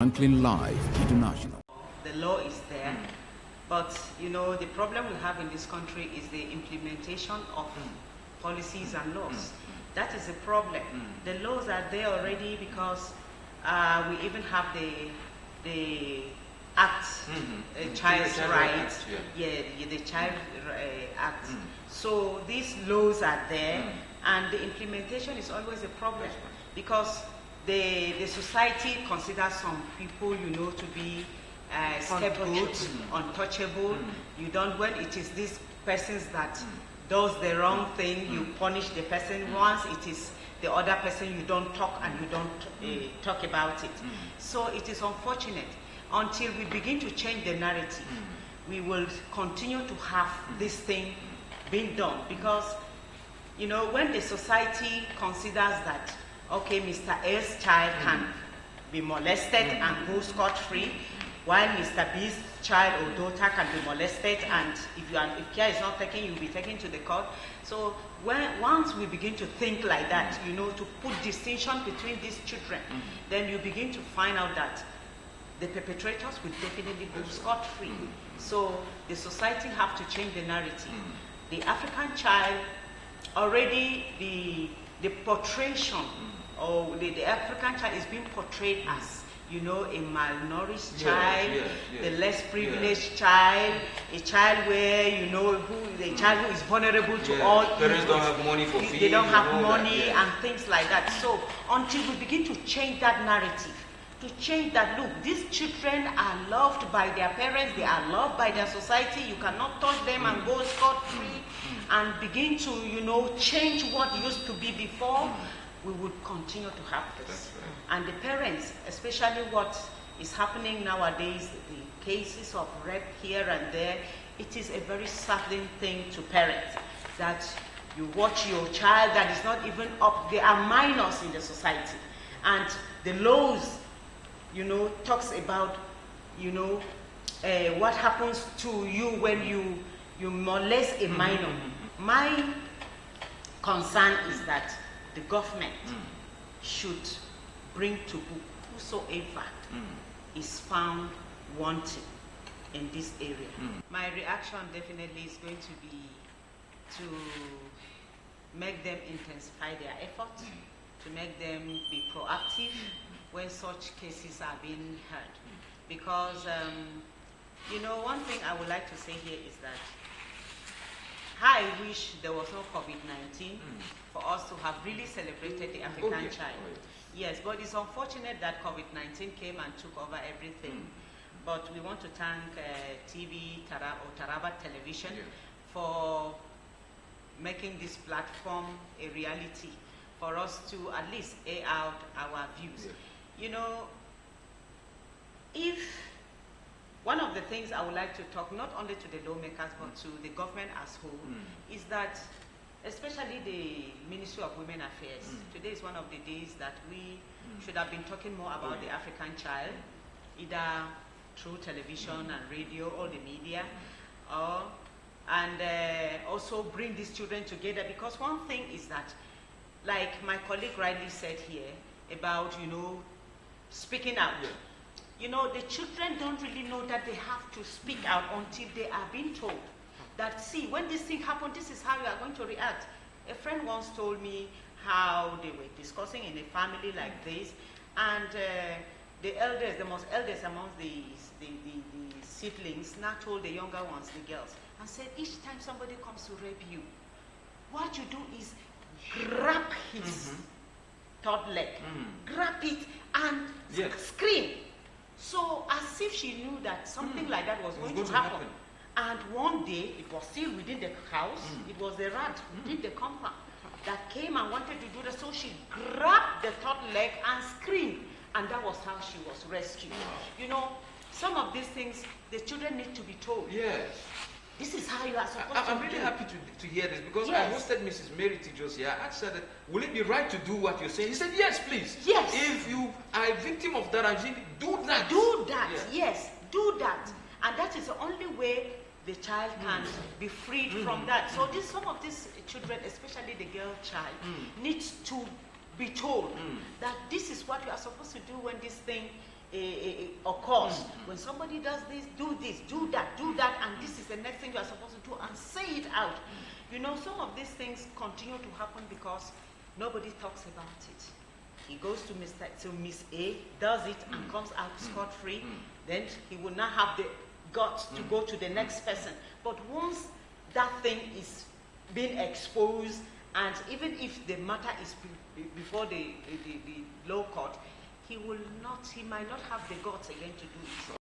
Franklin Live International. The law is there, but you know the problem we have in this country is the implementation of policies and laws. That is a problem. The laws are there already because we even have the Act, Child's Rights, the Child Act. So these laws are there, and the implementation is always a problem because the society considers some people, you know, to be scapegoats, untouchable. You don't, when it is these persons that does the wrong thing, you punish the person. Once it is the other person, you don't talk and you don't talk about it. So it is unfortunate. Until we begin to change the narrative, we will continue to have this thing being done, because you know, when the society considers that, okay, Mr. A's child can be molested and go scot-free, while Mr. B's child or daughter can be molested, and if care is not taken, you'll be taken to the court. So once we begin to think like that, you know, to put distinction between these children, then you begin to find out that the perpetrators will definitely go scot-free. So the society have to change the narrative. The African child, already the portrayal, or the African child is being portrayed as, you know, a malnourished child, the less privileged child, a child where, you know, the child who is vulnerable to all evils. Parents don't have money for fees. They don't have money and things like that. So until we begin to change that narrative, to change that, look, these children are loved by their parents, they are loved by their society, you cannot touch them and go scot-free, and begin to, you know, change what used to be before, we would continue to have this. And the parents, especially what is happening nowadays, the cases of rape here and there, it is a very saddening thing to parents that you watch your child that is not even up, they are minors in the society, and the laws, you know, talks about, you know, what happens to you when you molest a minor. My concern is that the government should bring to book whosoever is found wanting in this area. My reaction definitely is going to be to make them intensify their efforts, to make them be proactive when such cases are being heard. Because, you know, one thing I would like to say here is that I wish there was no COVID-19 for us to have really celebrated the African child. Yes, but it's unfortunate that COVID-19 came and took over everything. But we want to thank Taraba Television for making this platform a reality, for us to at least air out our views. You know, if one of the things I would like to talk not only to the lawmakers but to the government as whole is that, especially the Ministry of Women Affairs, today is one of the days that we should have been talking more about the African child, either through television and radio or the media, and also bring these children together, because one thing is that, like my colleague rightly said here about, you know, speaking out. You know, the children don't really know that they have to speak out until they are being told that, see, when this thing happened, this is how you are going to react. A friend once told me how they were discussing in a family like this, and the elders, the most elders amongst the siblings, now told the younger ones, the girls, and said, each time somebody comes to rape you, what you do is grab his third leg, grab it and scream. So as if she knew that something like that was going to happen. And one day, it was still within the house, it was the rat within the compound that came and wanted to do that. So she grabbed the third leg and screamed, and that was how she was rescued. You know, some of these things, the children need to be told. Yes. This is how you are supposed to I'm really happy to hear this, because I hosted Mrs. Mary Tijos here. I asked her that, will it be right to do what you're saying? He said, yes, please. Yes. If you are a victim of that, do that. Do that, yes, do that. And that is the only way the child can be freed from that. So some of these children, especially the girl child, needs to be told that this is what you are supposed to do when this thing occurs, when somebody does this, do that, and this is the next thing you are supposed to do, and say it out. You know, some of these things continue to happen because nobody talks about it. He goes to Miss A, does it, and comes out scot-free. Then he will not have the guts to go to the next person. But once that thing is being exposed, and even if the matter is before the law court, he might not have the guts again to do it.